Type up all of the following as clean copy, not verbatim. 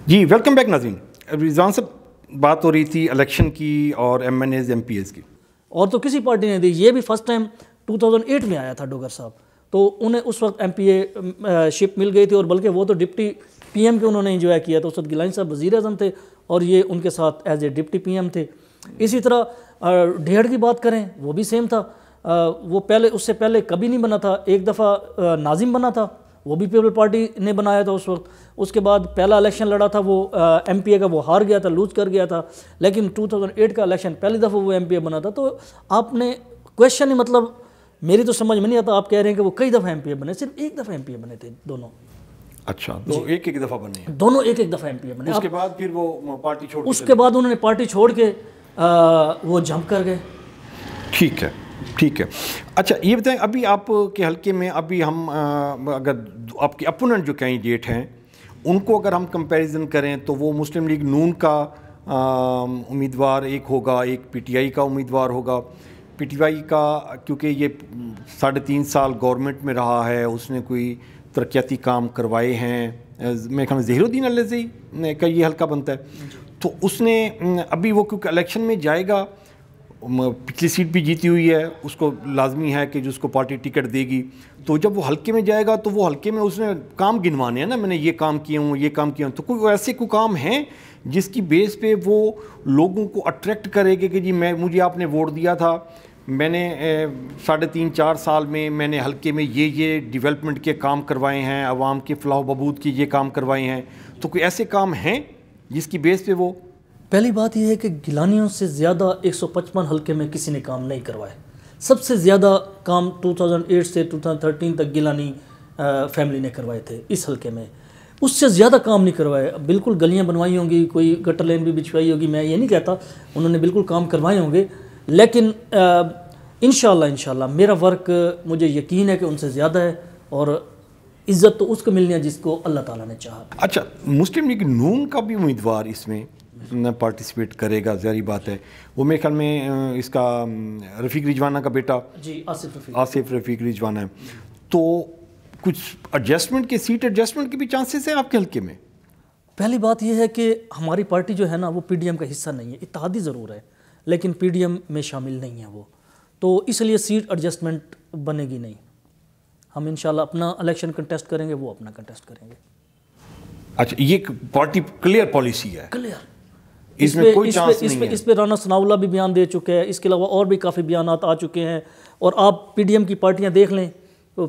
جی welcome back ناظرین. رضوان صاحب بات ہو رہی تھی الیکشن کی اور MNAs MPAs کی, اور تو کسی پارٹی نے دی. یہ بھی فرسٹ ٹائم 2008 میں آیا تھا ڈوگر صاحب, تو انہیں اس وقت ایم پی اے شپ مل گئی تھی, اور بلکہ وہ تو ڈپٹی پی ایم کے انہوں نے انجوائے کیا تھا. اس وقت گیلانی صاحب وزیر اعظم تھے اور یہ ان کے ساتھ as a deputy P M تھے. اسی طرح ڈھیڑ کی بات کریں وہ بھی سیم تھا. وہ پہلے اس سے پہلے کبھی نہیں بنا تھا. ایک دفعہ ناظم بنا تھا, وہ بھی پیپل پارٹی نے بنایا تھا اس وقت. اس کے بعد پہلا الیکشن لڑا تھا وہ ایم پی اے کا, وہ ہار گیا تھا, لوز کر گیا تھا. لیکن 2008 کا الیکشن پہلی دفعہ وہ ایم پی اے بنا تھا. تو آپ نے کویشچن ہی مطلب میری تو سمجھ میں نہیں آتا. آپ کہہ رہے ہیں کہ وہ کئی دفعہ ایم پی اے بنے, صرف ایک دفعہ ایم پی اے بنے تھے دونوں. اچھا, تو ایک ایک دفعہ بنے ہیں دونوں, ایک ایک دفعہ ایم پی اے بنے. اس کے بعد پھر وہ پارٹی چھوڑ, اس کے بعد انہوں نے پارٹی چھوڑ کے وہ جمپ کر گئے. ٹھیک ہے ٹھیک ہے. اچھا یہ بتائیں, ابھی آپ کے حلقے میں ابھی ہم اگر آپ کے اپوننٹ جو کینڈیڈیٹ ہیں ان کو اگر ہم کمپیریزن کریں تو وہ مسلم لیگ نون کا امیدوار ایک ہوگا, ایک پی ٹی آئی کا امیدوار ہوگا. پی ٹی آئی کا کیونکہ یہ 3.5 سال گورنمنٹ میں رہا ہے, اس نے کوئی ترقیاتی کام کروائے ہیں. میں کہوں ظہیر الدین الزئی کا یہ حلقہ بنتا ہے, تو اس نے ابھی وہ کیونکہ الیکشن میں جائے گا, پچھلی سیٹ بھی جیتی ہوئی ہے, اس کو لازمی ہے کہ جو اس کو پارٹی ٹکٹ دے گی, تو جب وہ حلقے میں جائے گا تو وہ حلقے میں اس نے کام گنوانے ہیں نا, میں نے یہ کام کیا ہوں, یہ کام کیا ہوں. تو کوئی ایسے کوئی کام ہیں جس کی بیس پہ وہ لوگوں کو اٹریکٹ کرے گا کہ جی مجھے آپ نے ووٹ دیا تھا, میں نے 3.5-4 سال میں نے حلقے میں یہ ڈیولپمنٹ کے کام کروائے ہیں, عوام کے فلاح و بہبود کی یہ کام کروائے ہیں. تو کوئی ایسے کام ہیں جس کی بیس پہ وہ, پہلی بات یہ ہے کہ گیلانیوں سے زیادہ 155 حلقے میں کسی نے کام نہیں کروائے. سب سے زیادہ کام 2008 سے 2013 تک گیلانی فیملی نے کروائے تھے اس حلقے میں. اس سے زیادہ کام نہیں کروائے. بالکل گلیاں بنوائی ہوں گی, کوئی گٹر لین بھی بچھوائی ہوگی, میں یہ نہیں کہتا, انہوں نے بالکل کام کروائے ہوں گے. لیکن انشاءاللہ میرا ورک مجھے یقین ہے کہ ان سے زیادہ ہے, اور عزت تو اس کو ملنی ہے جس کو اللہ تعالیٰ نے چاہا. اچھا مسلم لیگ نون کا بھی امیدوار اس میں پارٹیسپیٹ کرے گا, ظاہری بات ہے. وہ میرے خیال میں اس کا رفیق رجوانہ کا بیٹا, جی آصف رفیق رجوانہ ہے. تو کچھ ایڈجسٹمنٹ کے, سیٹ ایڈجسٹمنٹ کے بھی چانسز ہیں آپ کے حلقے میں؟ پہلی بات یہ ہے کہ ہماری پارٹی جو ہے نا وہ پی ڈی ایم کا حصہ نہیں ہے. اتحادی ضرور ہے لیکن پی ڈی ایم میں شامل نہیں ہے وہ, تو اس لیے سیٹ ایڈجسٹمنٹ بنے گی نہیں. ہم انشاءاللہ اپنا الیکشن کنٹیسٹ کریں گے, وہ اپنا کنٹیسٹ کریں گے. اچھا یہ پارٹی کلیئر پالیسی ہے, کلیئر, اس میں کوئی چانس نہیں ہے. اس پہ رانا ثناء اللہ بھی بیان دے چکے ہیں. اس کے علاوہ اور بھی کافی بیانات آ چکے ہیں, اور آپ پی ڈی ایم کی پارٹیاں دیکھ لیں,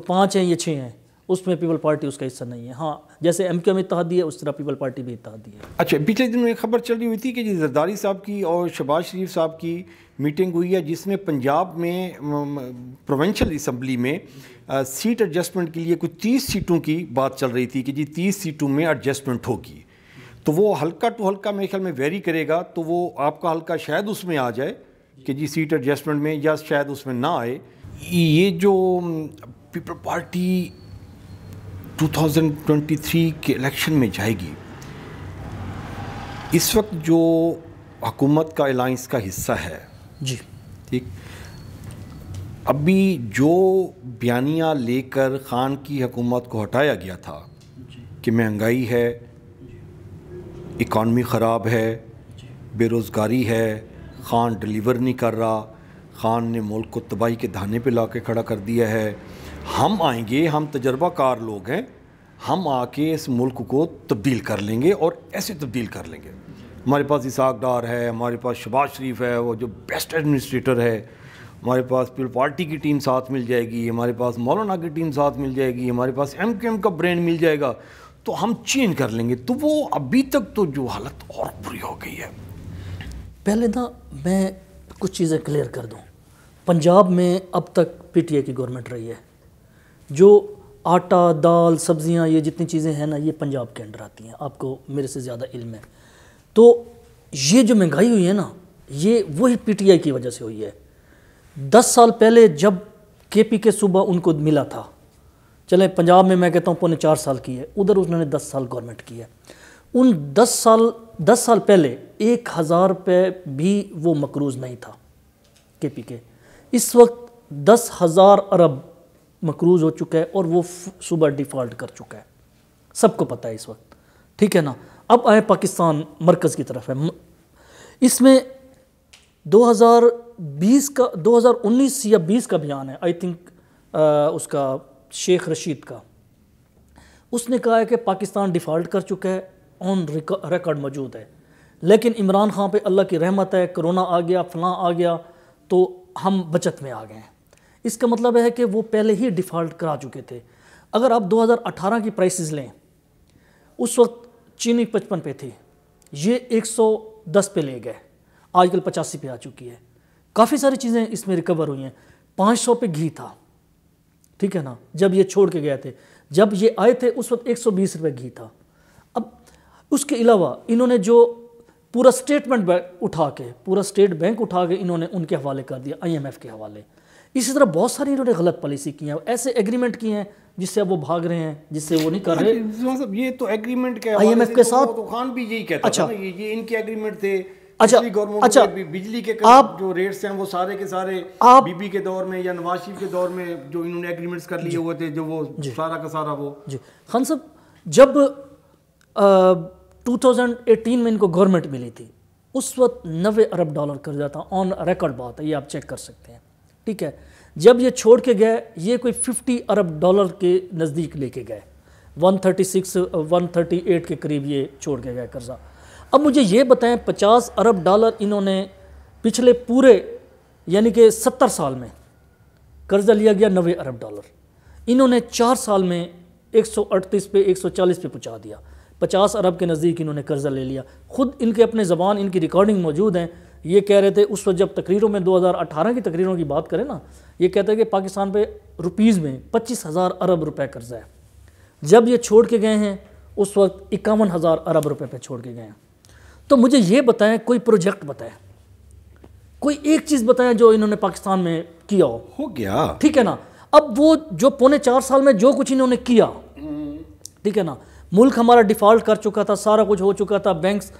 5 ہیں یا 6 ہیں, اس میں پیپل پارٹی اس کا حصہ نہیں ہے. ہاں جیسے ایم کیو ایم اتحادی ہے اس طرح پیپل پارٹی بھی اتحادی ہے. اچھا پچھلے دنوں ایک خبر چل رہی ہوئی تھی کہ جی زرداری صاحب کی اور شہباز شریف صاحب کی میٹنگ ہوئی ہے, جس میں پنجاب میں پروونشل اسمبلی میں سیٹ ایڈجسٹمنٹ کے لیے کچھ 30 سیٹوں کی بات چل رہی تھی کہ جی 30 سیٹوں میں ایڈجسٹمنٹ ہوگی. تو وہ حلقہ ٹو حلقہ میرے خیال میں ویری کرے گا, تو وہ آپ کا حلقہ شاید اس میں آ جائے کہ جی سیٹ ایڈجسٹمنٹ میں, یا شاید اس میں نہ آئے. یہ جو پیپل پارٹی 2023 کے الیکشن میں جائے گی, اس وقت جو حکومت کا الائنس کا حصہ ہے, جی ٹھیک, ابھی جو بیانیہ لے کر خان کی حکومت کو ہٹایا گیا تھا کہ مہنگائی ہے, اکانومی خراب ہے, بے روزگاری ہے, خان ڈلیور نہیں کر رہا, خان نے ملک کو تباہی کے دہانے پہ لا کے کھڑا کر دیا ہے, ہم آئیں گے, ہم تجربہ کار لوگ ہیں, ہم آ کے اس ملک کو تبدیل کر لیں گے, اور ایسے تبدیل کر لیں گے. ہمارے پاس اسحاق ڈار ہے, ہمارے پاس شہباز شریف ہے, وہ جو بیسٹ ایڈمنسٹریٹر ہے, ہمارے پاس پیپل پارٹی کی ٹیم ساتھ مل جائے گی, ہمارے پاس مولانا کی ٹیم ساتھ مل جائے گی, ہمارے پاس ایم کیو ایم کا برینڈ مل جائے گا, تو ہم چینج کر لیں گے. تو وہ ابھی تک تو جو حالت اور بری ہو گئی ہے. پہلے نا میں کچھ چیزیں کلیئر کر دوں. پنجاب میں اب تک پی ٹی اے کی گورنمنٹ رہی ہے. جو آٹا, دال, سبزیاں, یہ جتنی چیزیں ہیں نا یہ پنجاب کے انڈر آتی ہیں, آپ کو میرے سے زیادہ علم ہے. تو یہ جو مہنگائی ہوئی ہے نا یہ وہی پی ٹی آئی کی وجہ سے ہوئی ہے. 10 سال پہلے جب کے پی کے صوبہ ان کو ملا تھا, چلے پنجاب میں کہتا ہوں 4.5 سال کی ہے, ادھر انہوں نے 10 سال گورنمنٹ کی ہے. ان 10 سال پہلے 1000 روپے بھی وہ مقروض نہیں تھا کے پی کے. اس وقت 10,000 ارب مقروض ہو چکا ہے, اور وہ صوبہ ڈیفالٹ کر چکا ہے, سب کو پتہ ہے اس وقت, ٹھیک ہے نا. اب آئے پاکستان مرکز کی طرف ہے. اس میں 2019 یا 20 کا بیان ہے آئی تھنک اس کا شیخ رشید کا. اس نے کہا ہے کہ پاکستان ڈیفالٹ کر چکا ہے, آن ریکارڈ موجود ہے, لیکن عمران خان پہ اللہ کی رحمت ہے, کرونا آ گیا, فلاں آ گیا, تو ہم بچت میں آ گئے ہیں. اس کا مطلب ہے کہ وہ پہلے ہی ڈیفالٹ کرا چکے تھے. اگر آپ 2018 کی پرائسز لیں, اس وقت چینی 55 پہ تھی, یہ 110 پہ لے گئے, آج کل 85 پہ آ چکی ہے. کافی ساری چیزیں اس میں ریکور ہوئی ہیں. 500 پہ گھی تھا, ٹھیک ہے نا, جب یہ چھوڑ کے گئے تھے. جب یہ آئے تھے اس وقت 120 روپے گھی تھا. اب اس کے علاوہ انہوں نے جو پورا اسٹیٹمنٹ اٹھا کے, پورا اسٹیٹ بینک اٹھا کے انہوں نے ان کے حوالے کر دیا, IMF کے حوالے. اسی طرح بہت ساری انہوں نے غلط پالیسی کی ہیں, ایسے ایگریمنٹ کیے ہیں جس سے اب وہ بھاگ رہے ہیں, جس سے وہ نہیں کر رہے. یہ تو ایگریمنٹ کے IMF کے ساتھ تو خان بھی یہی کہتا تھا, یہ ان کے ایگریمنٹ تھے. اچھا, بجلی کے جو ریٹس ہیں وہ سارے کے سارے بی بی کے دور میں یا نواز شریف کے دور میں جو انہوں نے ایگریمنٹس کر لیے ہوئے تھے, جو وہ سارا کا سارا وہ. جی خان صاحب, جب 2018 میں ان کو گورنمنٹ ملی تھی, اس وقت 90 ارب ڈالر قرضہ تھا, آن ریکارڈ بات ہے, یہ آپ چیک کر سکتے ہیں, ٹھیک ہے. جب یہ چھوڑ کے گئے, یہ کوئی 50 ارب ڈالر کے نزدیک لے کے گئے, 138 کے قریب یہ چھوڑ کے گئے قرضہ. اب مجھے یہ بتائیں, 50 ارب ڈالر انہوں نے پچھلے پورے یعنی کہ 70 سال میں قرضہ لیا گیا 90 ارب ڈالر. انہوں نے 4 سال میں 138 پہ 140 پہ پہنچا دیا. 50 ارب کے نزدیک انہوں نے قرضہ لے لیا. خود ان کے اپنے زبان, ان کی ریکارڈنگ موجود ہیں, یہ کہہ رہے تھے اس وقت جب تقریروں میں 2018 کی تقریروں کی بات کریں نا, یہ کہتے ہیں کہ پاکستان پہ روپیز میں 25,000 ارب روپے قرضہ ہے. جب یہ چھوڑ کے گئے ہیں اس وقت 51,000 ارب روپے پہ چھوڑ کے گئے ہیں. تو مجھے یہ بتائیں, کوئی پروجیکٹ بتائیں, کوئی ایک چیز بتائیں جو انہوں نے پاکستان میں کیا ہو گیا, ٹھیک ہے نا. اب وہ جو 4.25 سال میں جو کچھ انہوں نے کیا, ٹھیک ہے نا, ملک ہمارا ڈیفالٹ کر چکا تھا, سارا کچھ ہو چکا تھا, بینکس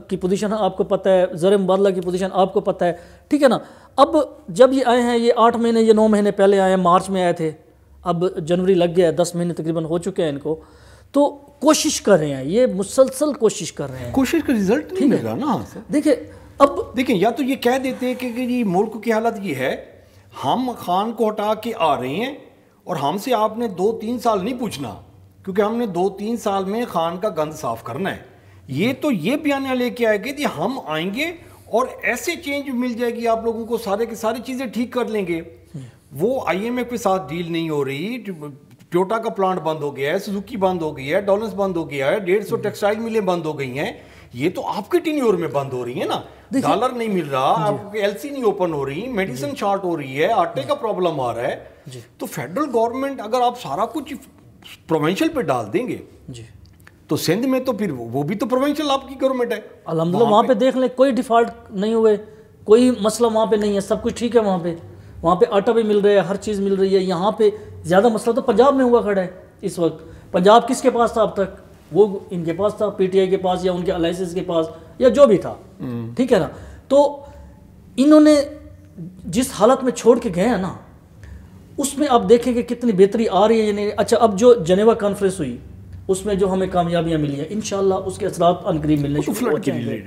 کی پوزیشن آپ کو پتہ ہے, زر مبادلہ کی پوزیشن آپ کو پتہ ہے, ٹھیک ہے نا. اب جب یہ آئے ہیں, یہ 8 مہینے یا 9 مہینے پہلے آئے ہیں, مارچ میں آئے تھے, اب جنوری لگ گیا ہے, 10 مہینے تقریباً ہو چکے ہیں ان کو. تو کوشش کر رہے ہیں, یہ مسلسل کوشش کر رہے ہیں, کوشش کا رزلٹ نہیں مل رہا نا. دیکھیں اب دیکھیں, یا تو یہ کہہ دیتے ہیں کہ جی ملک کی حالت یہ ہے, ہم خان کو ہٹا کے آ رہے ہیں اور ہم سے آپ نے 2-3 سال نہیں پوچھنا, کیونکہ ہم نے 2-3 سال میں خان کا گند صاف کرنا ہے. یہ تو یہ بیانیہ لے کے آئے گے کہ ہم آئیں گے اور ایسے چینج مل جائے گی آپ لوگوں کو, سارے کے ساری چیزیں ٹھیک کر لیں گے. وہ IMF کے ساتھ ڈیل نہیں ہو رہی, ٹویوٹا کا پلانٹ بند ہو گیا ہے, سوزوکی بند ہو گئی ہے, ڈالرز بند ہو گیا ہے, 150 ٹیکسٹائل ملیں بند ہو گئی ہیں. یہ تو آپ کے ٹینیور میں بند ہو رہی ہیں نا, ڈالر نہیں مل رہا, آپ کو LC نہیں اوپن ہو رہی, میڈیسن شارٹ ہو رہی ہے, آٹے کا پرابلم آ رہا ہے. تو فیڈرل گورنمنٹ اگر آپ سارا کچھ پروونشل پہ ڈال دیں گے تو سندھ میں تو پھر وہ بھی تو پروونشل آپ کی گورنمنٹ ہے. الحمدللہ وہاں پہ دیکھ لیں, کوئی ڈیفالٹ نہیں ہوئے, کوئی مسئلہ وہاں پہ نہیں ہے, سب کچھ ٹھیک ہے. وہاں پہ آٹا بھی مل رہا ہے, ہر چیز مل رہی ہے. یہاں پہ زیادہ مسئلہ تو پنجاب میں ہوا کھڑا ہے اس وقت. پنجاب کس کے پاس تھا اب تک؟ وہ ان کے پاس تھا, PTI کے پاس یا ان کے الائنسز کے پاس یا جو بھی تھا, ٹھیک ہے نا. تو انہوں نے جس حالت میں چھوڑ کے گئے ہیں نا, اس میں آپ دیکھیں کہ کتنی بہتری آ رہی ہے یا نہیں. اچھا, اب جو جنیوا کانفرنس ہوئی اس میں جو ہمیں کامیابیاں ملی ہیں, انشاءاللہ اس کے اثرات عنقریب ملنے شروع ہو جائیں گے.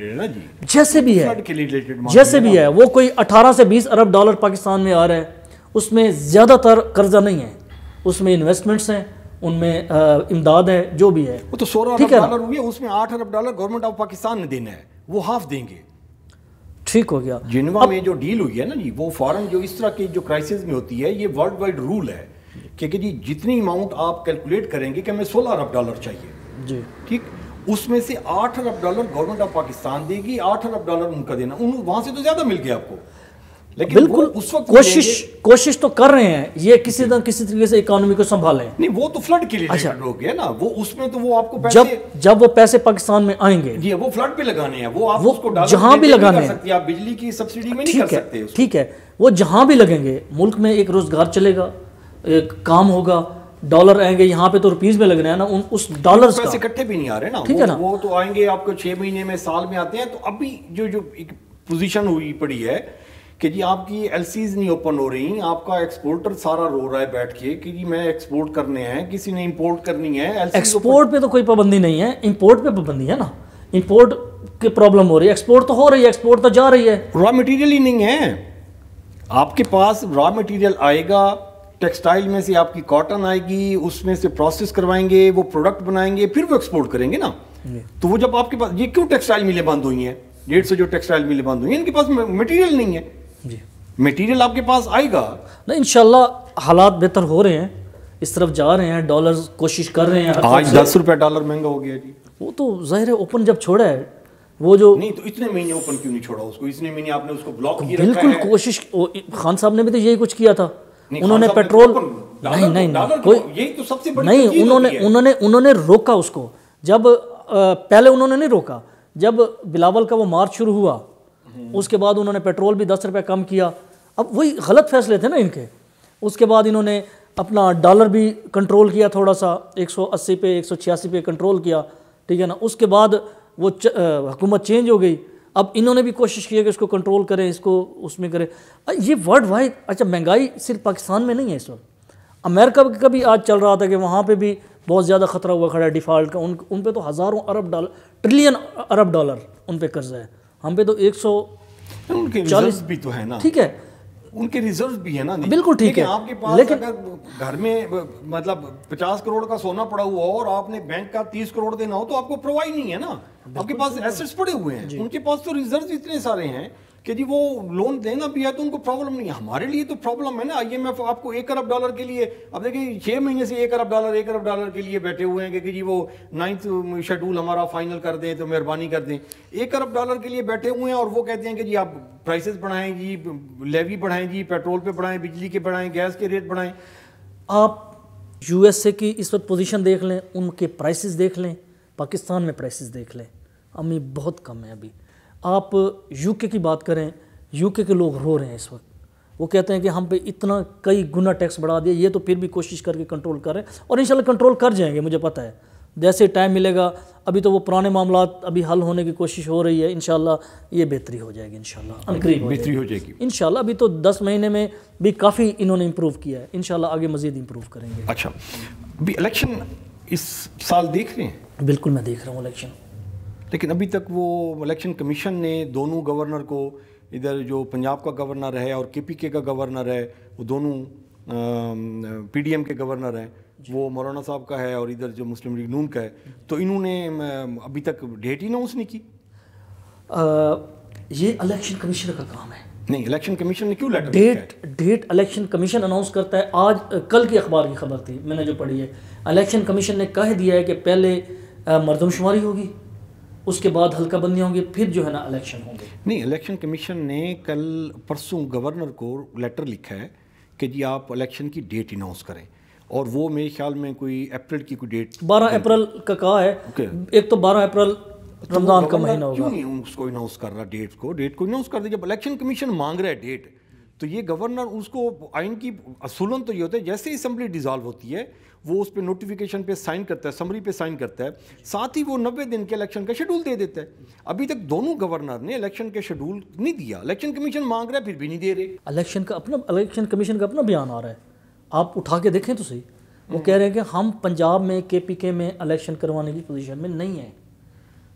جیسے بھی ہے وہ کوئی 18 سے 20 ارب ڈالر پاکستان میں آ رہا ہے, اس میں زیادہ تر قرضہ نہیں ہے, اس میں انویسٹمنٹس ہیں, ان میں امداد ہے, جو بھی ہے. وہ تو 16 ارب ڈالر ہوئی ہے, اس میں 8 ارب ڈالر گورنمنٹ آف پاکستان نے دینا ہے, وہ ہاف دیں گے. ٹھیک ہو گیا. جنیوا میں جو ڈیل ہوئی ہے نا جی, وہ فارن جو اس طرح کی جو کرائسس میں ہوتی ہے, یہ ورلڈ وائڈ رول ہے کہ جی جتنی اماؤنٹ آپ کیلکولیٹ کریں گے کہ ہمیں 16 ارب ڈالر چاہیے جی, ٹھیک, اس میں سے 8 ارب ڈالر گورنمنٹ آف پاکستان دے گی, 8 ارب ڈالر ان کا دینا. وہاں سے تو زیادہ مل گیا آپ کو, لیکن بالکل اس وقت کوشش تو کر رہے ہیں یہ کسی نہ کسی طریقے سے اکانومی کو سنبھالیں. نہیں, وہ تو فلڈ کے لیے ہو گیا نا, وہ اس میں تو وہ آپ کو پیسے جب وہ پیسے پاکستان میں آئیں گے جی, وہ فلڈ پہ لگانے ہیں, وہ آپ اس کو جہاں بھی لگانے ہیں, آپ بجلی کی سبسڈی میں نہیں کر سکتے. ٹھیک ہے, وہ جہاں بھی لگیں گے ملک میں ایک روزگار چلے گا, ایک کام ہوگا, ڈالر آئیں گے. یہاں پہ تو روپیز میں لگ رہے ہیں نا, اس ڈالرز کا پیسے اکٹھے بھی نہیں آ رہے نا, ٹھیک ہے نا, وہ تو آئیں گے آپ کو 6 مہینے میں, سال میں آتے ہیں. تو ابھی جو ایک پوزیشن ہوئی پڑی ہے کہ جی آپ کی ایل سیز نہیں اوپن ہو رہی, آپ کا ایکسپورٹر سارا رو رہا ہے بیٹھ کے کہ جی میں ایکسپورٹ کرنے ہیں, کسی نے امپورٹ کرنی ہے. ایکسپورٹ پہ تو کوئی پابندی نہیں ہے, امپورٹ پہ پابندی ہے نا. امپورٹ کی پرابلم ہو رہی ہے, ایکسپورٹ تو ہو رہی ہے, ایکسپورٹ تو جا رہی ہے. را مٹیریل ہی نہیں ہے آپ کے پاس. را مٹیریل آئے گا ٹیکسٹائل میں سے, آپ کی کاٹن آئے گی, اس میں سے پروسیس کروائیں گے, وہ پروڈکٹ بنائیں گے, پھر وہ ایکسپورٹ کریں گے نا. تو وہ جب آپ کے پاس, یہ کیوں ٹیکسٹائل ملیں بند ہوئی ہیں, 150 جو ٹیکسٹائل ملیں بند ہوئی ہیں, ان کے پاس مٹیریل نہیں ہے. جی مٹیریل آپ کے پاس آئے گا نا, انشاءاللہ حالات بہتر ہو رہے ہیں, اس طرف جا رہے ہیں, ڈالرز کوشش کر رہے ہیں. آج 10 روپے ڈالر مہنگا ہو گیا جی. وہ تو ظاہر ہے اوپن جب چھوڑا ہے وہ جو نہیں, تو اتنے مہینے اوپن کیوں نہیں چھوڑا اس کو, اتنے مہینے آپ نے اس کو بلاک کیے رکھا ہے. بالکل کوشش, خان صاحب نے بھی تو یہی کچھ کیا تھا. انہوں نے پیٹرول نہیں کوئی یہی تو سب سے بڑی نہیں, انہوں نے روکا اس کو. جب پہلے انہوں نے نہیں روکا, جب بلاول کا وہ مارچ شروع ہوا اس کے بعد انہوں نے پیٹرول بھی 10 روپے کم کیا. اب وہی غلط فیصلے تھے نا ان کے. اس کے بعد انہوں نے اپنا ڈالر بھی کنٹرول کیا تھوڑا سا, 180 پہ 186 پہ کنٹرول کیا, ٹھیک ہے نا. اس کے بعد وہ حکومت چینج ہو گئی. اب انہوں نے بھی کوشش کی ہے کہ اس کو کنٹرول کریں, اس کو اس میں کریں. یہ ورلڈ وائڈ, اچھا مہنگائی صرف پاکستان میں نہیں ہے اس وقت, امریکہ کا بھی آج چل رہا تھا کہ وہاں پہ بھی بہت زیادہ خطرہ ہوا کھڑا ہے ڈیفالٹ کا. ان پہ تو ہزاروں ارب ڈالر, ٹریلین ارب ڈالر ان پہ قرضہ ہے. ہم پہ تو 140 بھی تو ہے نا, ٹھیک ہے, ان کے ریزرو بھی ہے نا. بالکل ٹھیک ہے, آپ کے پاس اگر گھر میں مطلب 50 کروڑ کا سونا پڑا ہوا ہو اور آپ نے بینک کا 30 کروڑ دینا ہو تو آپ کو پرووائڈ نہیں ہے نا. آپ کے پاس ایسٹس پڑے ہوئے ہیں, ان کے پاس تو ریزرو اتنے سارے ہیں کہ جی وہ لون دینا بھی ہے تو ان کو پرابلم نہیں ہے. ہمارے لیے تو پرابلم ہے نا. آئی ایم ایف آپ کو 1 ارب ڈالر کے لیے, اب دیکھیں 6 مہینے سے 1 ارب ڈالر کے لیے بیٹھے ہوئے ہیں کہ جی وہ 9th شیڈول ہمارا فائنل کر دیں تو مہربانی کر دیں. 1 ارب ڈالر کے لیے بیٹھے ہوئے ہیں اور وہ کہتے ہیں کہ جی آپ پرائسز بڑھائیں جی, لیوی بڑھائیں جی, پیٹرول پہ بڑھائیں, بجلی کے بڑھائیں, گیس کے ریٹ بڑھائیں. آپ یو ایس اے کی اس وقت پوزیشن دیکھ لیں, ان کے پرائسز دیکھ لیں, پاکستان میں پرائسز دیکھ لیں, ہمیں بہت کم ہے ابھی. آپ یو کے کی بات کریں, یو کے لوگ رو رہے ہیں اس وقت. وہ کہتے ہیں کہ ہم پہ اتنا کئی گنا ٹیکس بڑھا دیا, یہ تو پھر بھی کوشش کر کے کنٹرول کر رہے ہیں اور انشاءاللہ کنٹرول کر جائیں گے, مجھے پتہ ہے جیسے ٹائم ملے گا. ابھی تو وہ پرانے معاملات ابھی حل ہونے کی کوشش ہو رہی ہے, انشاءاللہ یہ بہتری ہو جائے گی, انشاءاللہ انقریب بہتری ہو جائے گی انشاءاللہ. ابھی تو 10 مہینے میں بھی کافی انہوں نے امپروو کیا ہے, انشاءاللہ آگے مزید امپروو کریں گے. اچھا, ابھی الیکشن اس سال دیکھ رہے ہیں؟ بالکل میں دیکھ رہا ہوں الیکشن, لیکن ابھی تک وہ الیکشن کمیشن نے دونوں گورنر کو, ادھر جو پنجاب کا گورنر ہے اور KPK کا گورنر ہے, وہ دونوں PDM کے گورنر ہیں, وہ مولانا صاحب کا ہے اور ادھر جو مسلم لیگ نون کا ہے, تو انہوں نے ابھی تک ڈیٹ ہی اناؤنس نہیں کی. یہ الیکشن کمیشن کا کام ہے. نہیں, الیکشن کمیشن نے کیوں later date election commission announce کرتا ہے. آج کل کی اخبار کی خبر تھی, میں نے جو پڑھی ہے, الیکشن کمیشن نے کہہ دیا ہے کہ پہلے مردم شماری ہوگی, اس کے بعد حلقہ بندیاں ہوں گی, پھر جو ہے نا الیکشن ہوں گے. نہیں, الیکشن کمیشن نے کل پرسوں گورنر کو لیٹر لکھا ہے کہ جی آپ الیکشن کی ڈیٹ اناؤنس کریں, اور وہ میرے خیال میں کوئی اپریل کی کوئی ڈیٹ 12 اپریل کا کہا ہے. ایک تو 12 اپریل رمضان کا مہینہ ہوگا. کیوں نہیں اس کو اناؤنس کر رہا, ڈیٹ کو اناؤنس کر دے. جب الیکشن کمیشن مانگ رہا ہے ڈیٹ, تو یہ گورنر اس کو, آئین کی اصولاً تو یہ ہوتا ہے جیسے اسمبلی ڈیزالو ہوتی ہے وہ اس پہ نوٹیفیکیشن پہ سائن کرتا ہے, سمری پہ سائن کرتا ہے, ساتھ ہی وہ 90 دن کے الیکشن کا شیڈول دے دیتا ہے. ابھی تک دونوں گورنر نے الیکشن کے شیڈول نہیں دیا. الیکشن کمیشن مانگ رہا ہے پھر بھی نہیں دے رہے. الیکشن کمیشن کا اپنا بیان آ رہا ہے, آپ اٹھا کے دیکھیں تو صحیح. وہ کہہ رہے ہیں کہ ہم پنجاب میں KPK میں الیکشن کروانے کی پوزیشن میں نہیں ہیں.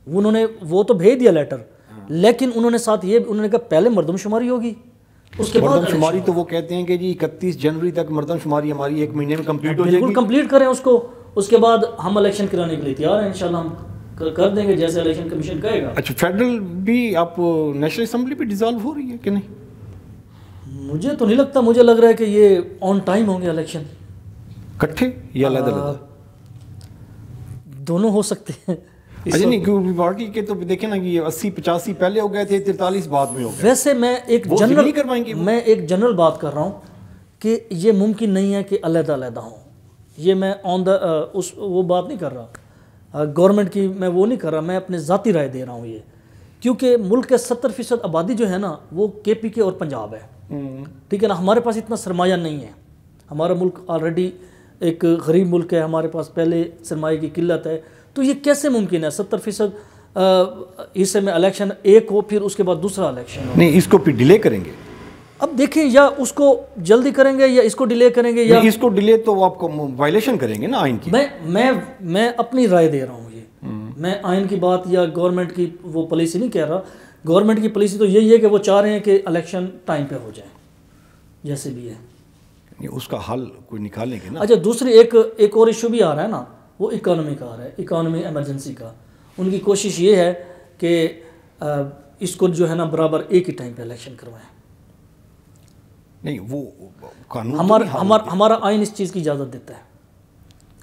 انہوں نے وہ تو بھیج دیا لیٹر, لیکن انہوں نے ساتھ یہ انہوں نے کہا پہلے مردم شماری ہوگی, اس کے بعد مردم شماری. تو وہ کہتے ہیں کہ جی 31 جنوری تک مردم شماری ہماری 1 مہینے میں کمپلیٹ ہو جائے گی. بالکل کمپلیٹ کریں اس کو, اس کے بعد ہم الیکشن کرانے کے لیے تیار ہیں, انشاءاللہ ہم کر دیں گے جیسے الیکشن کمیشن کہے گا. اچھا, فیڈرل بھی آپ نیشنل اسمبلی بھی ڈیزالو ہو رہی ہے کہ نہیں؟ مجھے تو نہیں لگتا, مجھے لگ رہا ہے کہ یہ آن ٹائم ہوں گے الیکشن. کٹھے یا علیحدہ؟ دونوں ہو سکتے ہیں. اچھا نہیں, کیونکہ پارٹی کے تو دیکھیں نا کہ 80-85 پہلے ہو گئے تھے, 43 بعد میں ہو گئے. ویسے میں ایک جنرل بات کر رہا ہوں کہ یہ ممکن نہیں ہے کہ علیحدہ علیحدہ ہوں. یہ میں وہ بات نہیں کر رہا گورنمنٹ کی, میں وہ نہیں کر رہا, میں اپنے ذاتی رائے دے رہا ہوں. یہ کیونکہ ملک کے 70% آبادی جو ہے نا وہ KPK اور پنجاب ہے, ٹھیک ہے نا. ہمارے پاس اتنا سرمایہ نہیں ہے, ہمارا ملک آلریڈی ایک غریب ملک ہے, ہمارے پاس پہلے سرمایہ کی قلت ہے. تو یہ کیسے ممکن ہے 70% حصے میں الیکشن ایک ہو پھر اس کے بعد دوسرا الیکشن ہو؟ نہیں, اس کو پھر ڈیلے کریں گے. اب دیکھیں یا اس کو جلدی کریں گے یا اس کو ڈیلے کریں گے، یا اس کو ڈیلے تو آپ کو وائلیشن کریں گے نا آئین کی. میں اپنی رائے دے رہا ہوں. یہ میں آئین کی بات یا گورنمنٹ کی وہ پالیسی نہیں کہہ رہا. گورنمنٹ کی پالیسی تو یہی ہے کہ وہ چاہ رہے ہیں کہ الیکشن ٹائم پہ ہو جائیں جیسے بھی ہے. اس کا حل کوئی نکالیں گے نا. اچھا دوسری ایک اور ایشو بھی آ رہا ہے نا، وہ اکانومی کا آ رہا ہے، اکانومی ایمرجنسی کا. ان کی کوشش یہ ہے کہ اس کو جو ہے نا برابر ایک ہی ٹائم پہ الیکشن کروائیں. نہیں وہ قانون ہمارا آئین اس چیز کی اجازت دیتا ہے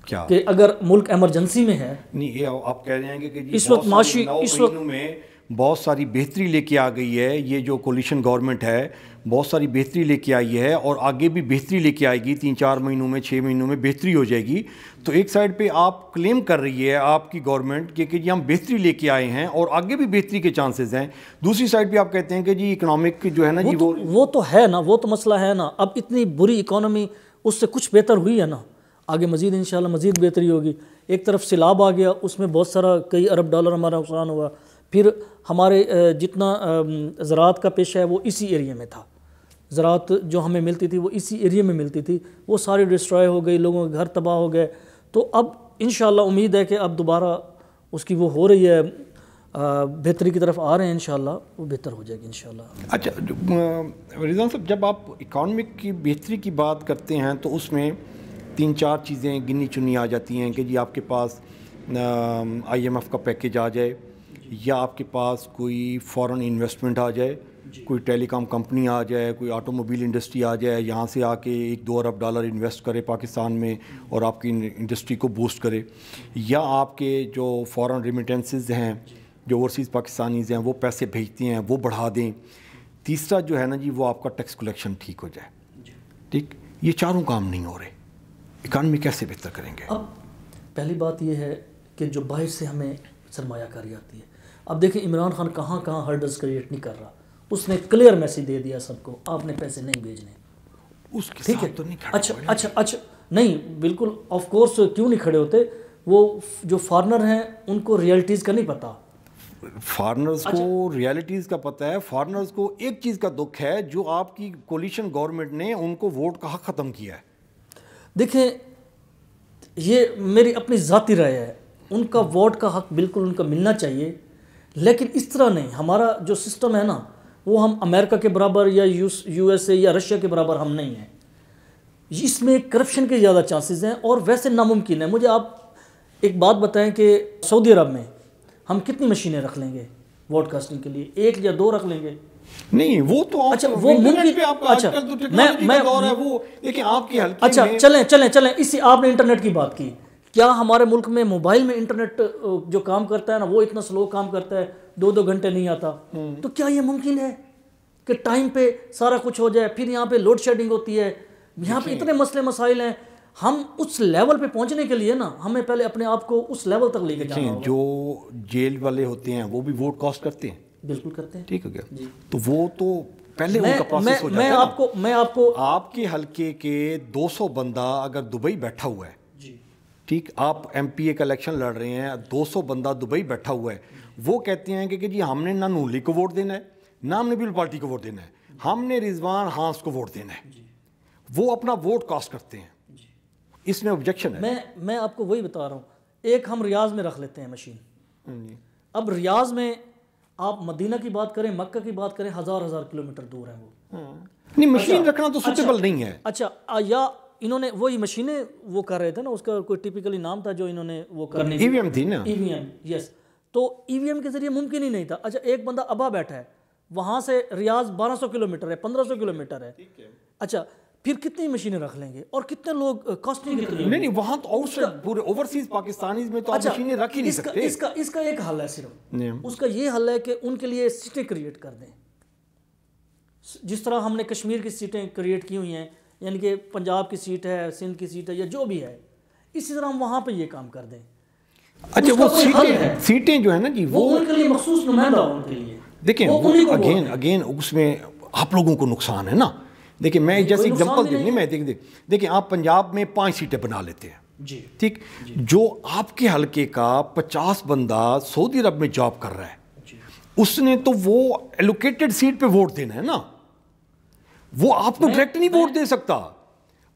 کیا کہ اگر ملک ایمرجنسی میں ہے. نہیں یہ آپ کہہ رہے ہیں کہ اس وقت معاشی اس وقت میں بہت ساری بہتری لے کے آ گئی ہے. یہ جو کولیشن گورنمنٹ ہے بہت ساری بہتری لے کے آئی ہے اور آگے بھی بہتری لے کے آئے گی. 3-4 مہینوں میں 6 مہینوں میں بہتری ہو جائے گی. تو ایک سائڈ پہ آپ کلیم کر رہی ہے آپ کی گورنمنٹ کہ جی ہم بہتری لے کے آئے ہیں اور آگے بھی بہتری کے چانسز ہیں. دوسری سائڈ پہ آپ کہتے ہیں کہ جی اکنامک جو ہے نا جی وہ تو ہے نا، وہ تو مسئلہ ہے نا. اب اتنی بری اکانومی اس سے کچھ بہتر ہوئی ہے نا، آگے مزید انشاءاللہ مزید بہتری ہوگی. ایک طرف سیلاب آ گیا، اس میں بہت سارا کئی ارب ڈالر ہمارا نقصان ہوا. پھر ہمارے جتنا زراعت کا پیشہ ہے وہ اسی ایریا میں تھا. زراعت جو ہمیں ملتی تھی وہ اسی ایریا میں ملتی تھی، وہ ساری ڈسٹرائے ہو گئی، لوگوں کے گھر تباہ ہو گئے. تو اب انشاءاللہ امید ہے کہ اب دوبارہ اس کی وہ ہو رہی ہے، بہتری کی طرف آ رہے ہیں انشاءاللہ، وہ بہتر ہو جائے گی انشاءاللہ. اچھا رضوان صاحب، جب آپ اکانومک کی بہتری کی بات کرتے ہیں تو اس میں 3-4 چیزیں گنی چنی آ جاتی ہیں کہ جی آپ کے پاس IMF کا پیکیج آ جائے، یا آپ کے پاس کوئی فورن انویسٹمنٹ آ جائے، کوئی ٹیلی کام کمپنی آ جائے، کوئی آٹو موبائل انڈسٹری آ جائے، یہاں سے آ کے 1-2 ارب ڈالر انویسٹ کرے پاکستان میں اور آپ کی انڈسٹری کو بوسٹ کرے، یا آپ کے جو فورن ریمیٹنسز ہیں جو اوورسیز پاکستانیز ہیں وہ پیسے بھیجتے ہیں وہ بڑھا دیں. تیسرا جو ہے نا جی وہ آپ کا ٹیکس کلیکشن ٹھیک ہو جائے. ٹھیک، یہ چاروں کام نہیں ہو رہے. اکانومی کیسے بہتر کریں گے؟ اب پہلی بات یہ ہے کہ جو باہر سے ہمیں سرمایہ کاری آتی ہے. اب دیکھیں عمران خان کہاں ہرڈلز کریٹ نہیں کر رہا. اس نے کلیئر میسیج دے دیا سب کو، آپ نے پیسے نہیں بھیجنے. اس کے ٹھیک ہے ساتھ تو نہیں کھڑے. اچھا نہیں بالکل آف کورس کیوں نہیں کھڑے ہوتے. وہ جو فارنر ہیں ان کو ریئلٹیز کا نہیں پتہ. فارنرز کو ریئلٹیز کا پتہ ہے. فارنرز کو ایک چیز کا دکھ ہے، جو آپ کی کولیشن گورنمنٹ نے ان کو ووٹ کا حق ختم کیا ہے. دیکھیں یہ میری اپنی ذاتی رائے ہے، ان کا ووٹ کا حق بالکل ان کا ملنا چاہیے، لیکن اس طرح نہیں. ہمارا جو سسٹم ہے نا وہ ہم امریکہ کے برابر یا USA یا رشیا کے برابر ہم نہیں ہیں. اس میں کرپشن کے زیادہ چانسز ہیں اور ویسے ناممکن ہے. مجھے آپ ایک بات بتائیں کہ سعودی عرب میں ہم کتنی مشینیں رکھ لیں گے ووٹ کاسٹنگ کے لیے؟ 1 یا 2 رکھ لیں گے. نہیں وہ تو اچھا وہ ممکن. اچھا چلیں اسی آپ نے انٹرنیٹ کی بات کی. کیا ہمارے ملک میں موبائل میں انٹرنیٹ جو کام کرتا ہے نا وہ اتنا سلو کام کرتا ہے، 2 گھنٹے نہیں آتا؟ تو کیا یہ ممکن ہے کہ ٹائم پہ سارا کچھ ہو جائے؟ پھر یہاں پہ لوڈ شیڈنگ ہوتی ہے، یہاں پہ اتنے مسئلے مسائل ہیں. ہم اس لیول پہ پہنچنے کے لیے نا ہمیں پہلے اپنے آپ کو اس لیول تک لے کے جانا ہوگا. جو جیل والے ہوتے ہیں وہ بھی ووٹ کاسٹ کرتے ہیں. بالکل کرتے ہیں. ٹھیک ہو گیا. تو وہ تو پہلے ان کا پروسیس ہو جاتا ہے. میں آپ کو آپ کے حلقے کے 200 بندہ اگر دبئی بیٹھا ہوا ہے، ٹھیک، آپ MP کا الیکشن لڑ رہے ہیں، 200 بندہ دبئی بیٹھا ہوا ہے، وہ کہتے ہیں کہ جی ہم نے نہ نون لیگ کو ووٹ دینا ہے، نہ ہم نے پیپل پارٹی کو ووٹ دینا ہے، ہم نے رضوان ہانس کو ووٹ دینا ہے. وہ اپنا ووٹ کاسٹ کرتے ہیں. اس میں آبجیکشن ہے. میں آپ کو وہی بتا رہا ہوں. ایک ہم ریاض میں رکھ لیتے ہیں مشین. اب ریاض میں آپ مدینہ کی بات کریں، مکہ کی بات کریں، 1000 کلومیٹر دور ہیں وہ. نہیں مشین رکھنا تو سوٹیبل نہیں ہے. اچھا یا انہوں نے وہی مشینیں وہ کر رہے تھے نا، اس کا کوئی ٹیپیکلی نام تھا جو انہوں نے وہ کرنی تھی. EVM تھی نا. EVM یس. تو EVM کے ذریعے ممکن ہی نہیں تھا. اچھا ایک بندہ ابا بیٹھا ہے، وہاں سے ریاض 1200 کلومیٹر ہے، 1500 کلومیٹر ہے. اچھا پھر کتنی مشینیں رکھ لیں گے اور کتنے لوگ کاسٹنگ کتنی؟ نہیں وہاں تو آؤٹ سائڈ پورے اوورسیز پاکستانیز میں تو آپ مشینیں رکھ ہی نہیں سکتے. اس کا ایک حل ہے صرف. اس کا یہ حل ہے کہ ان کے لیے سیٹیں کریٹ کر دیں، جس طرح ہم نے کشمیر کی سیٹیں کریٹ کی ہوئی ہیں، یعنی کہ پنجاب کی سیٹ ہے، سندھ کی سیٹ ہے، یا جو بھی ہے، اسی طرح ہم وہاں پہ یہ کام کر دیں. اچھا وہ سیٹیں جو ہے نا جی وہ ان کے لیے مخصوص نمائندہ ان کے لیے. دیکھیں اگین اس میں آپ لوگوں کو نقصان ہے نا. دیکھیں میں جیسے اگزامپل دیں، میں دیکھیں آپ پنجاب میں 5 سیٹیں بنا لیتے ہیں، ٹھیک، جو آپ کے حلقے کا 50 بندہ سعودی عرب میں جاب کر رہا ہے، اس نے تو وہ ایلوکیٹڈ سیٹ پہ ووٹ دینا ہے نا. وہ آپ کو ڈائریکٹ نہیں ووٹ دے سکتا.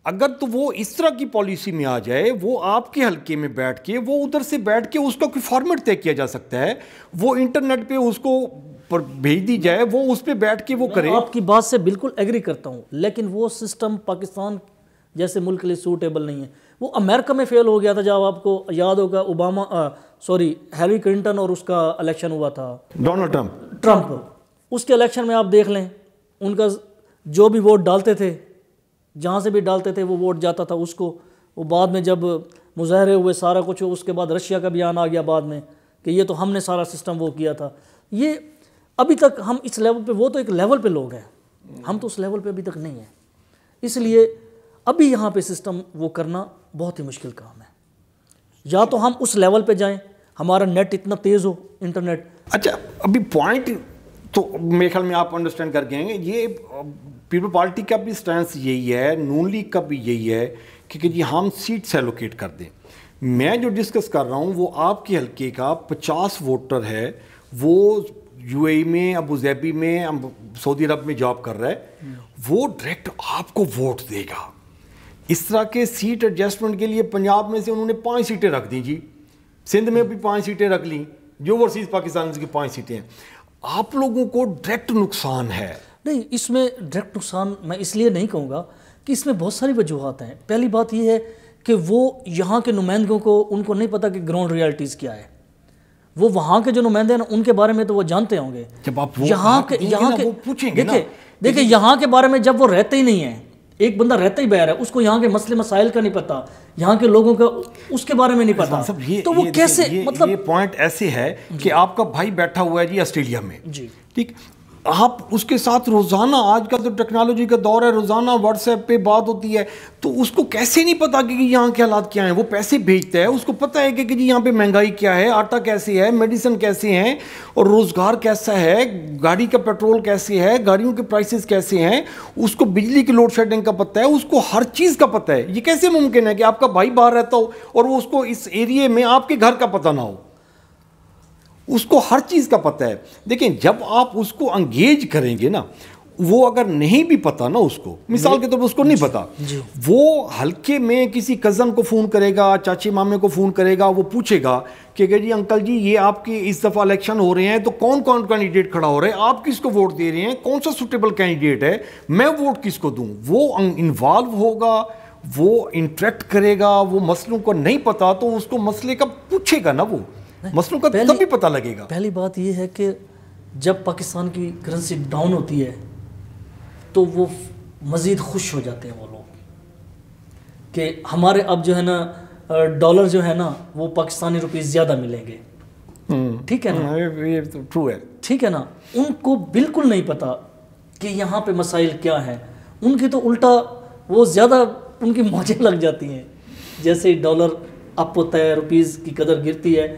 اگر تو وہ اس طرح کی پالیسی میں آ جائے, وہ آپ کے حلقے میں بیٹھ کے, وہ ادھر سے بیٹھ کے اس کا کوئی فارمیٹ طے کیا جا سکتا ہے, وہ انٹرنیٹ پہ اس کو بھیج دی جائے, وہ اس پہ بیٹھ کے وہ کرے. آپ کی بات سے بالکل ایگری کرتا ہوں, لیکن وہ سسٹم پاکستان جیسے ملک کے لیے سوٹیبل نہیں ہے. وہ امریکہ میں فیل ہو گیا تھا, جب آپ کو یاد ہوگا ہیلری کلنٹن اور اس کا الیکشن ہوا تھا, ڈونلڈ ٹرمپ. اس کے الیکشن میں آپ دیکھ لیں, ان کا جو بھی ووٹ ڈالتے تھے, جہاں سے بھی ڈالتے تھے وہ ووٹ جاتا تھا اس کو. وہ بعد میں جب مظاہرے ہوئے سارا کچھ, اس کے بعد رشیا کا بیان آ گیا بعد میں کہ یہ تو ہم نے سارا سسٹم وہ کیا تھا. یہ ابھی تک ہم اس لیول پہ, وہ تو ایک لیول پہ لوگ ہیں, ہم تو اس لیول پہ ابھی تک نہیں ہیں. اس لیے ابھی یہاں پہ سسٹم وہ کرنا بہت ہی مشکل کام ہے. یا تو ہم اس لیول پہ جائیں, ہمارا نیٹ اتنا تیز ہو, انٹرنیٹ. اچھا, ابھی پوائنٹ تو میرے خیال میں آپ انڈرسٹینڈ کر گئے ہیں. یہ پیپل پارٹی کا بھی سٹینس یہی ہے, نون لیگ کا بھی یہی ہے کہ جی ہم سیٹس ایلوکیٹ کر دیں. میں جو ڈسکس کر رہا ہوں وہ آپ کے حلقے کا 50 ووٹر ہے, وہ یو اے ای میں, ابو ظہبی میں, سعودی عرب میں جاب کر رہا ہے, وہ ڈائریکٹ آپ کو ووٹ دے گا. اس طرح کے سیٹ ایڈجسٹمنٹ کے لیے پنجاب میں سے انہوں نے 5 سیٹیں رکھ دیں جی, سندھ میں بھی 5 سیٹیں رکھ لیں, جو اوورسیز پاکستان کی 5 سیٹیں ہیں. آپ لوگوں کو ڈائریکٹ نقصان ہے. نہیں, اس میں ڈائریکٹ نقصان میں اس لیے نہیں کہوں گا کہ اس میں بہت ساری وجوہات ہیں. پہلی بات یہ ہے کہ وہ یہاں کے نمائندوں کو, ان کو نہیں پتا کہ گراؤنڈ ریالٹیز کیا ہے. وہ وہاں کے جو نمائندے ہیں ان کے بارے میں تو وہ جانتے ہوں گے. جب آپ یہاں کے پوچھیں گے, دیکھیں یہاں کے بارے میں جب وہ رہتے ہی نہیں ہیں, ایک بندہ رہتا ہی باہر ہے, اس کو یہاں کے مسئلے مسائل کا نہیں پتا, یہاں کے لوگوں کا اس کے بارے میں نہیں پتا, تو وہ کیسے, مطلب یہ پوائنٹ ایسے ہے کہ آپ کا بھائی بیٹھا ہوا ہے جی آسٹریلیا میں, جی ٹھیک, آپ اس کے ساتھ روزانہ, آج کل تو ٹیکنالوجی کا دور ہے, روزانہ واٹس ایپ پہ بات ہوتی ہے, تو اس کو کیسے نہیں پتا کہ یہاں کے حالات کیا ہیں. وہ پیسے بھیجتا ہے, اس کو پتا ہے کہ جی یہاں پہ مہنگائی کیا ہے, آٹا کیسے ہے, میڈیسن کیسے ہیں, اور روزگار کیسا ہے, گاڑی کا پیٹرول کیسے ہے, گاڑیوں کے پرائسز کیسے ہیں, اس کو بجلی کی لوڈ شیڈنگ کا پتہ ہے, اس کو ہر چیز کا پتہ ہے. یہ کیسے ممکن ہے کہ آپ کا بھائی باہر رہتا ہو اور وہ اس کو اس ایریے میں آپ کے گھر کا پتہ نہ ہو؟ اس کو ہر چیز کا پتہ ہے. دیکھیں جب آپ اس کو انگیج کریں گے نا, وہ اگر نہیں بھی پتا نا, اس کو مثال کے طور پر اس کو نہیں پتا, وہ حلقے میں کسی کزن کو فون کرے گا, چاچی مامے کو فون کرے گا, وہ پوچھے گا کہ جی انکل جی یہ آپ کے اس دفعہ الیکشن ہو رہے ہیں, تو کون کون کینڈیڈیٹ کھڑا ہو رہا ہے, آپ کس کو ووٹ دے رہے ہیں, کون سا سوٹیبل کینڈیڈیٹ ہے, میں ووٹ کس کو دوں. وہ انوالو ہوگا, وہ انٹریکٹ کرے گا. وہ مسئلوں کو نہیں پتا تو اس کو مسئلے کا پوچھے گا نا, وہ مسئلوں کا تبھی پتہ لگے گا. پہلی بات یہ ہے کہ جب پاکستان کی کرنسی ڈاؤن ہوتی ہے تو وہ مزید خوش ہو جاتے ہیں وہ لوگ کہ ہمارے اب جو ہے نا ڈالر جو ہے نا وہ پاکستانی روپیز زیادہ ملیں گے. ٹھیک ہے نا, یہ تو ٹرو ہے. ٹھیک ہے نا. ان کو بالکل نہیں پتا کہ یہاں پہ مسائل کیا ہیں. ان کی تو الٹا وہ زیادہ ان کی موجیں لگ جاتی ہیں. جیسے ڈالر اپ ہوتا ہے, روپیز کی قدر گرتی ہے,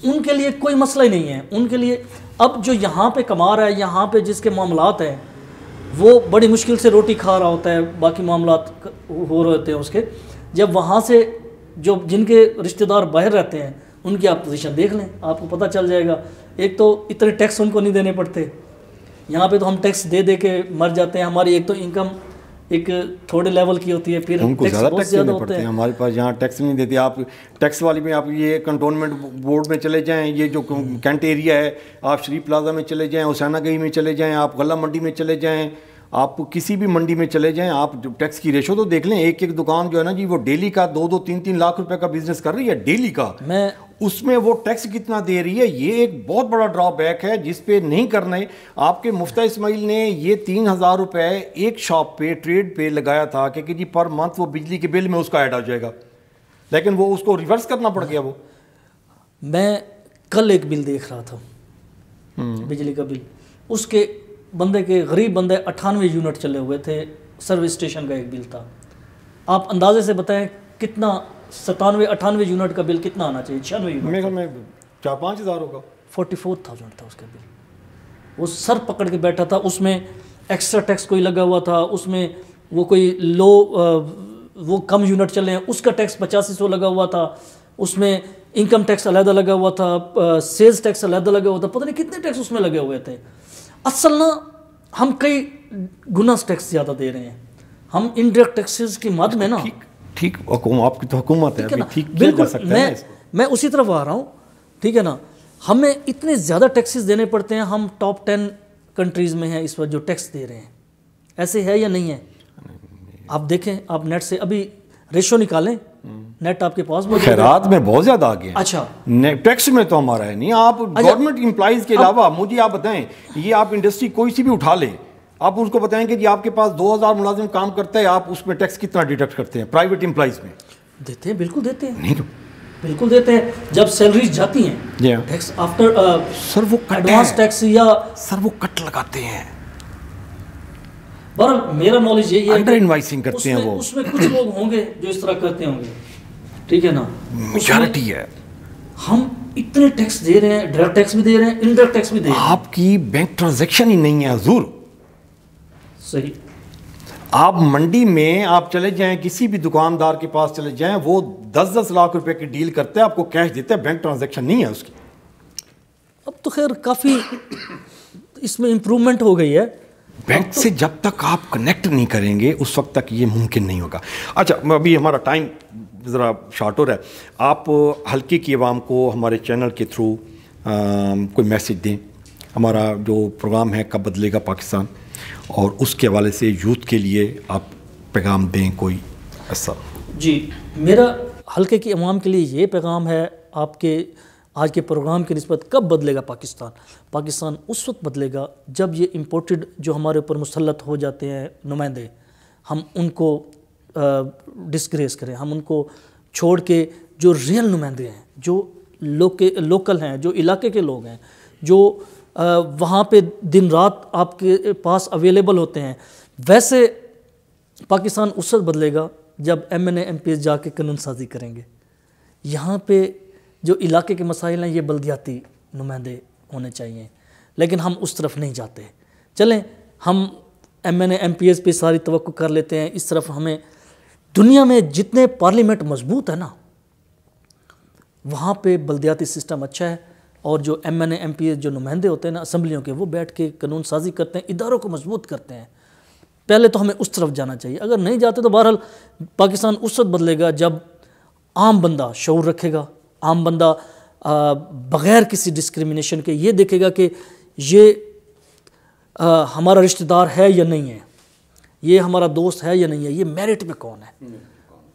ان کے لیے کوئی مسئلہ ہی نہیں ہے. ان کے لیے اب جو یہاں پہ کما رہا ہے, یہاں پہ جس کے معاملات ہیں, وہ بڑی مشکل سے روٹی کھا رہا ہوتا ہے, باقی معاملات ہو رہے ہوتے ہیں اس کے. جب وہاں سے جو جن کے رشتہ دار باہر رہتے ہیں ان کی آپ پوزیشن دیکھ لیں, آپ کو پتہ چل جائے گا. ایک تو اتنے ٹیکس ان کو نہیں دینے پڑتے, یہاں پہ تو ہم ٹیکس دے دے کے مر جاتے ہیں. ہماری ایک تو انکم ایک تھوڑے لیول کی ہوتی ہے, پھر ان کو زیادہ ٹیکس دینے پڑتے ہیں. ہمارے پاس یہاں ٹیکس نہیں دیتے. آپ ٹیکس والی میں آپ یہ کنٹونمنٹ بورڈ میں چلے جائیں, یہ جو کینٹ ایریا ہے, آپ شریف پلازا میں چلے جائیں, حسینہ گئی میں چلے جائیں, آپ غلہ منڈی میں چلے جائیں, آپ کسی بھی منڈی میں چلے جائیں, آپ ٹیکس کی ریشو تو دیکھ لیں. ایک ایک دکان جو ہے نا جی, وہ ڈیلی کا 2-3 لاکھ روپے کا بزنس کر رہی ہے ڈیلی کا. اس میں وہ ٹیکس کتنا دے رہی ہے, یہ ایک بہت بڑا ڈرا بیک ہے جس پہ نہیں کرنا ہے. آپ کے مفتہ اسماعیل نے یہ 3,000 روپے ایک شاپ پہ ٹریڈ پہ لگایا تھا کہ جی پر منتھ وہ بجلی کے بل میں اس کا ایڈ آ جائے گا, لیکن وہ اس کو ریورس کرنا پڑ گیا. وہ میں کل ایک بل دیکھ رہا تھا, بجلی کا بل, اس کے بندے کے غریب بندے 98 یونٹ چلے ہوئے تھے, سروس اسٹیشن کا ایک بل تھا. آپ اندازے سے بتائیں کتنا 97-98 یونٹ کا بل کتنا آنا چاہیے؟ 96 یونٹ. میرے خیال میں 4-5 ہزار ہوگا. 44,000 تھا اس کا بل. وہ سر پکڑ کے بیٹھا تھا. اس میں ایکسٹرا ٹیکس کوئی لگا ہوا تھا, اس میں وہ کوئی وہ کم یونٹ چلے ہیں اس کا ٹیکس 8500 لگا ہوا تھا, اس میں انکم ٹیکس علیحدہ لگا ہوا تھا, سیلز ٹیکس علیحدہ لگا ہوا تھا, پتہ نہیں کتنے ٹیکس اس میں لگے ہوئے تھے. اصل نا ہم کئی گنا ٹیکس زیادہ دے رہے ہیں. ہم انڈائریکٹ ٹیکسز کی مد میں نا ٹھیک آپ کی تو حکومت ہے, ٹھیک کیا جا بالکل سکتا ہے. میں اسی طرف آ رہا ہوں, ٹھیک ہے نا. ہمیں اتنے زیادہ ٹیکسز دینے پڑتے ہیں, ہم ٹاپ 10 کنٹریز میں ہیں اس وقت جو ٹیکس دے رہے ہیں. ایسے ہے یا نہیں ہے؟ آپ دیکھیں, آپ نیٹ سے ابھی ریشو نکالیں, نیٹ آپ کے پاس موجود ہے. خیرات میں بہت زیادہ آگے ہیں. اچھا, ٹیکس میں تو ہمارا ہے نہیں. آپ گورنمنٹ امپلائیز کے علاوہ مجھے آپ بتائیں, یہ آپ انڈسٹری کوئی سی بھی اٹھا لیں, آپ اس کو بتائیں کہ جی آپ کے پاس 2000 ملازم کام کرتا ہے, آپ اس میں ٹیکس کتنا ڈیڈکٹ کرتے ہیں پرائیویٹ امپلائیز میں؟ دیتے ہیں, بالکل دیتے ہیں. نہیں تو بالکل دیتے ہیں. جب سیلریز جاتی ہیں ٹیکس آفٹر سر وہ ایڈوانس ٹیکس یا سر وہ کٹ لگاتے ہیں. بہرحال میرا نالج یہی ہے انڈر انوائسنگ کرتے ہیں. وہ اس میں کچھ لوگ ہوں گے جو اس طرح کرتے ہوں گے, ٹھیک ہے نا. میجارٹی ہے. ہم اتنے ٹیکس دے رہے ہیں, ڈائریکٹ ٹیکس بھی دے رہے ہیں, انڈائریکٹ ٹیکس بھی دے رہے ہیں. آپ کی بینک ٹرانزیکشن ہی نہیں ہے حضور. صحیح. آپ منڈی میں آپ چلے جائیں, کسی بھی دکاندار کے پاس چلے جائیں, وہ 10-10 لاکھ روپے کی ڈیل کرتے ہیں, آپ کو کیش دیتے ہیں, بینک ٹرانزیکشن نہیں ہے اس کی. اب تو خیر کافی اس میں امپرومنٹ ہو گئی ہے. بینک سے جب تک آپ کنیکٹ نہیں کریں گے اس وقت تک یہ ممکن نہیں ہوگا. اچھا, ابھی ہمارا ٹائم ذرا شارٹ ہو رہا ہے. آپ حلقے کی عوام کو ہمارے چینل کے تھرو کوئی میسج دیں. ہمارا جو پروگرام ہے کب بدلے گا پاکستان, اور اس کے حوالے سے یوتھ کے لیے آپ پیغام دیں کوئی ایسا. جی, میرا حلقے کی عوام کے لیے یہ پیغام ہے آپ کے آج کے پروگرام کی نسبت. کب بدلے گا پاکستان؟ پاکستان اس وقت بدلے گا جب یہ امپورٹڈ جو ہمارے اوپر مسلط ہو جاتے ہیں نمائندے, ہم ان کو ڈسگریس کریں, ہم ان کو چھوڑ کے جو ریئل نمائندے ہیں, جو لوکل ہیں, جو علاقے کے لوگ ہیں, جو وہاں پہ دن رات آپ کے پاس اویلیبل ہوتے ہیں, ویسے پاکستان اس وقت بدلے گا جب MNA MPs جا کے قانون سازی کریں گے. یہاں پہ جو علاقے کے مسائل ہیں یہ بلدیاتی نمائندے ہونے چاہیے, لیکن ہم اس طرف نہیں جاتے. چلیں ہم MNA MPs پہ ساری توقع کر لیتے ہیں. اس طرف ہمیں دنیا میں جتنے پارلیمنٹ مضبوط ہے نا, وہاں پہ بلدیاتی سسٹم اچھا ہے, اور جو MNA MPs جو نمائندے ہوتے ہیں نا اسمبلیوں کے, وہ بیٹھ کے قانون سازی کرتے ہیں, اداروں کو مضبوط کرتے ہیں. پہلے تو ہمیں اس طرف جانا چاہیے. اگر نہیں جاتے تو بہرحال پاکستان اس وقت بدلے گا جب عام بندہ شعور رکھے گا, عام بندہ بغیر کسی ڈسکریمنیشن کے یہ دیکھے گا کہ یہ ہمارا رشتہ دار ہے یا نہیں ہے, یہ ہمارا دوست ہے یا نہیں ہے, یہ میرٹ میں کون ہے,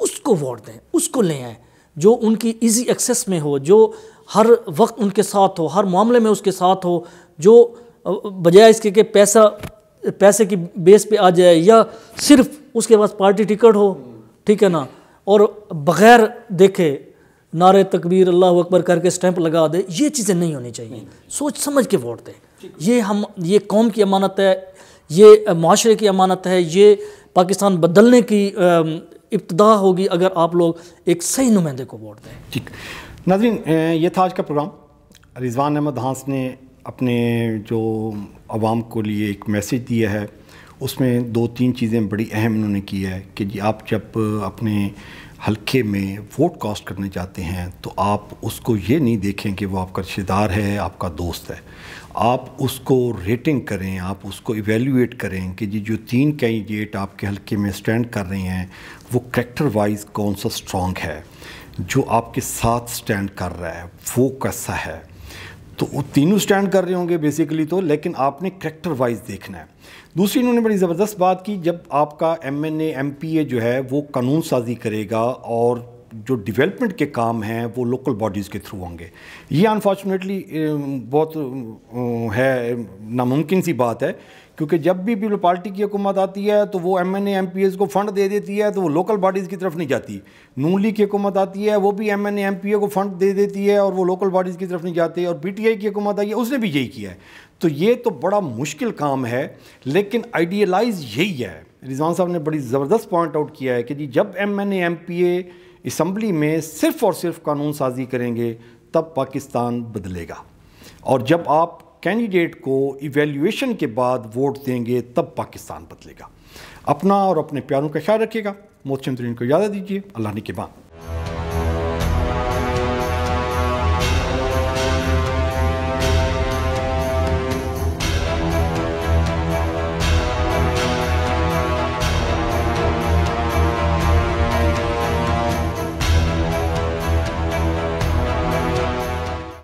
اس کو ووٹ دیں, اس کو لے آئیں, جو ان کی ایزی ایکسیس میں ہو, جو ہر وقت ان کے ساتھ ہو, ہر معاملے میں اس کے ساتھ ہو, جو بجائے اس کے کہ پیسے کی بیس پہ آ جائے یا صرف اس کے پاس پارٹی ٹکٹ ہو, ٹھیک ہے نا, اور بغیر دیکھے نعرے تکبیر اللہ اکبر کر کے سٹیمپ لگا دے. یہ چیزیں نہیں ہونی چاہیے. سوچ سمجھ کے ووٹ دیں. یہ قوم کی امانت ہے, یہ معاشرے کی امانت ہے, یہ پاکستان بدلنے کی ابتدا ہوگی اگر آپ لوگ ایک صحیح نمائندے کو ووٹ دیں. ٹھیک ناظرین, یہ تھا آج کا پروگرام. رضوان احمد ہانس نے اپنے جو عوام کو لیے ایک میسیج دیا ہے, اس میں 2-3 چیزیں بڑی اہم انہوں نے کی ہے کہ جی آپ جب اپنے حلقے میں ووٹ کاسٹ کرنے جاتے ہیں تو آپ اس کو یہ نہیں دیکھیں کہ وہ آپ کا رشتہ دار ہے, آپ کا دوست ہے. آپ اس کو ریٹنگ کریں, آپ اس کو ایویلیویٹ کریں کہ جی جو 3 کینڈیڈیٹ آپ کے حلقے میں سٹینڈ کر رہے ہیں وہ کریکٹر وائز کون سا سٹرونگ ہے, جو آپ کے ساتھ سٹینڈ کر رہا ہے وہ کیسا ہے. تو وہ تینوں سٹینڈ کر رہے ہوں گے بیسیکلی تو, لیکن آپ نے کریکٹر وائز دیکھنا ہے. دوسری انہوں نے بڑی زبردست بات کی, جب آپ کا MNA MPA جو ہے وہ قانون سازی کرے گا اور جو ڈیولپمنٹ کے کام ہیں وہ لوکل باڈیز کے تھرو ہوں گے. یہ انفارچونیٹلی بہت ہے ناممکن سی بات ہے, کیونکہ جب بھی پیپل پارٹی کی حکومت آتی ہے تو وہ MNA MPs کو فنڈ دے دیتی ہے تو وہ لوکل باڈیز کی طرف نہیں جاتی. نون لیگ کی حکومت آتی ہے, وہ بھی MNA MPA کو فنڈ دے دیتی ہے اور وہ لوکل باڈیز کی طرف نہیں جاتے. اور PTI کی حکومت آئی ہے, اس نے بھی یہی کیا ہے. تو یہ تو بڑا مشکل کام ہے, لیکن آئیڈیلائز یہی ہے. رضوان صاحب نے بڑی زبردست پوائنٹ آؤٹ کیا ہے کہ جی جب MNA MPA اسمبلی میں صرف اور صرف قانون سازی کریں گے تب پاکستان بدلے گا, اور جب آپ کینڈیڈیٹ کو ایویلیویشن کے بعد ووٹ دیں گے تب پاکستان بدلے گا. اپنا اور اپنے پیاروں کا خیال رکھیے گا. محترم ترین کو اجازت دیجیے. اللہ نے کے بعد.